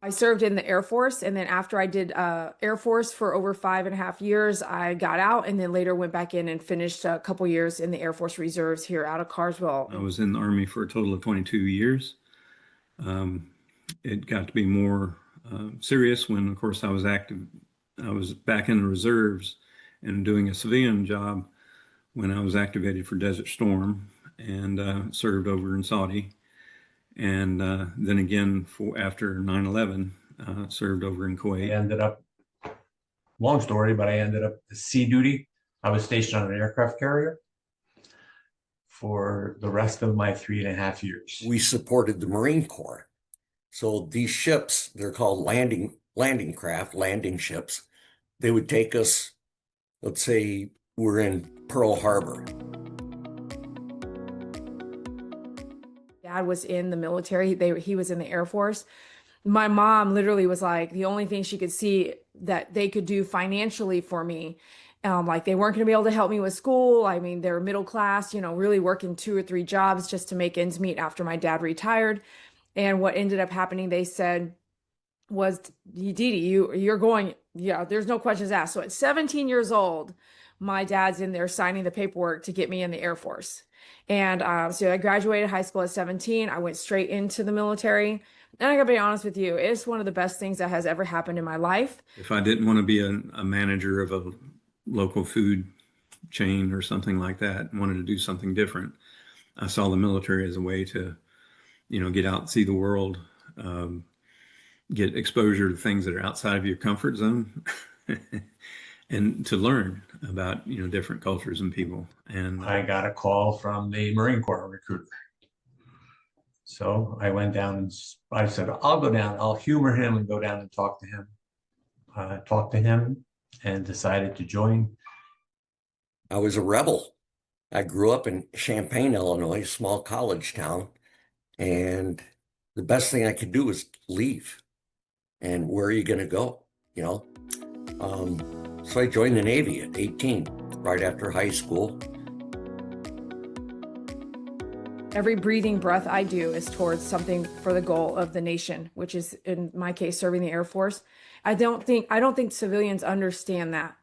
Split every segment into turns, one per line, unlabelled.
I served in the Air Force, and then after I did Air Force for over 5.5 years, I got out and then later went back in and finished a couple years in the Air Force Reserves here out of Carswell.
I was in the Army for a total of 22 years. Um, it got to be more serious when, of course, I was active. I was back in the reserves and doing a civilian job when I was activated for Desert Storm and served over in Saudi. And then again, after 9/11, served over in
I
Kuwait.
ended up, long story, but I ended up sea duty. I was stationed on an aircraft carrier for the rest of my 3.5 years.
We supported the Marine Corps. So these ships, they're called landing craft, landing ships. They would take us, let's say we're in Pearl Harbor.
Dad was in the military. He was in the Air Force. My mom literally was like the only thing she could see that they could do financially for me. Like they weren't going to be able to help me with school. I mean, they're middle class, really working 2 or 3 jobs just to make ends meet after my dad retired. And what ended up happening, they said, was, Dee Dee, you're going, yeah, there's no questions asked. So at 17 years old, my dad's in there signing the paperwork to get me in the Air Force. And so I graduated high school at 17. I went straight into the military. And I gotta be honest with you, it's one of the best things that has ever happened in my life.
If I didn't want to be a manager of a local food chain or something like that, wanted to do something different, I saw the military as a way to, get out and see the world, get exposure to things that are outside of your comfort zone, and to learn about, different cultures and people. And
I got a call from the Marine Corps recruiter. So I went down and I said, I'll go down, I'll humor him and go down and talk to him. Talked to him and decided to join.
I was a rebel. I grew up in Champaign, Illinois, small college town. And the best thing I could do was leave. And where are you going to go? So I joined the Navy at 18, right after high school.
Every breathing breath I do is towards something for the goal of the nation, which is in my case, serving the Air Force. I don't think civilians understand that.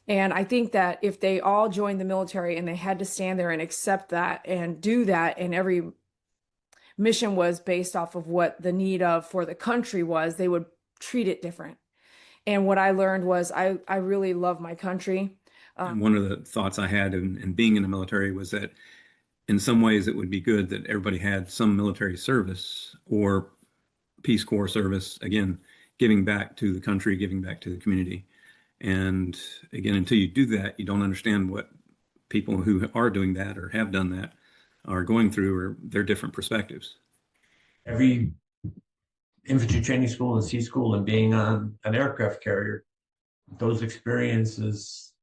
And I think that if they all joined the military and they had to stand there and accept that and do that, and every mission was based off of what the need of for the country was, they would treat it different. And what I learned was I really love my country.
And one of the thoughts I had in being in the military was that in some ways it would be good that everybody had some military service or Peace Corps service, again, giving back to the country, giving back to the community. And again, until you do that, you don't understand what people who are doing that or have done that are going through, or their different perspectives.
Every infantry training school and sea school and being on an aircraft carrier, those experiences,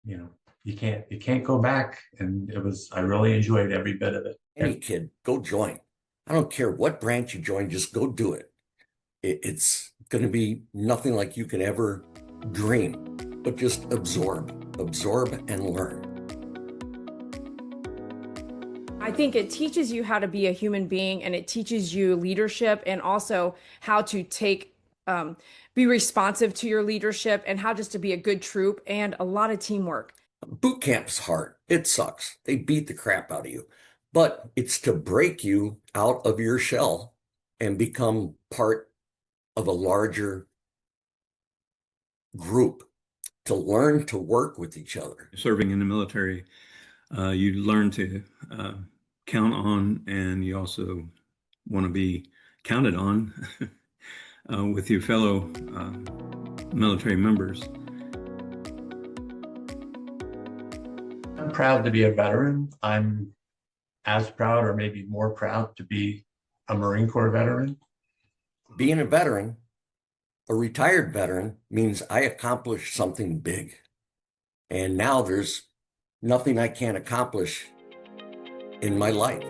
you can't go back. And I really enjoyed every bit of it.
Any kid, go join. I don't care what branch you join, just go do it. It's going to be nothing like you can ever dream, but just absorb and learn.
I think it teaches you how to be a human being, and it teaches you leadership, and also how to be responsive to your leadership, and how just to be a good troop, and a lot of teamwork.
Boot camp's hard. It sucks. They beat the crap out of you, but it's to break you out of your shell and become part of a larger group, to learn to work with each other.
Serving in the military, you learn to count on, and you also want to be counted on with your fellow military members.
I'm proud to be a veteran. I'm as proud, or maybe more proud, to be a Marine Corps veteran.
Being a veteran, a retired veteran, means I accomplished something big. And now there's nothing I can't accomplish in my life.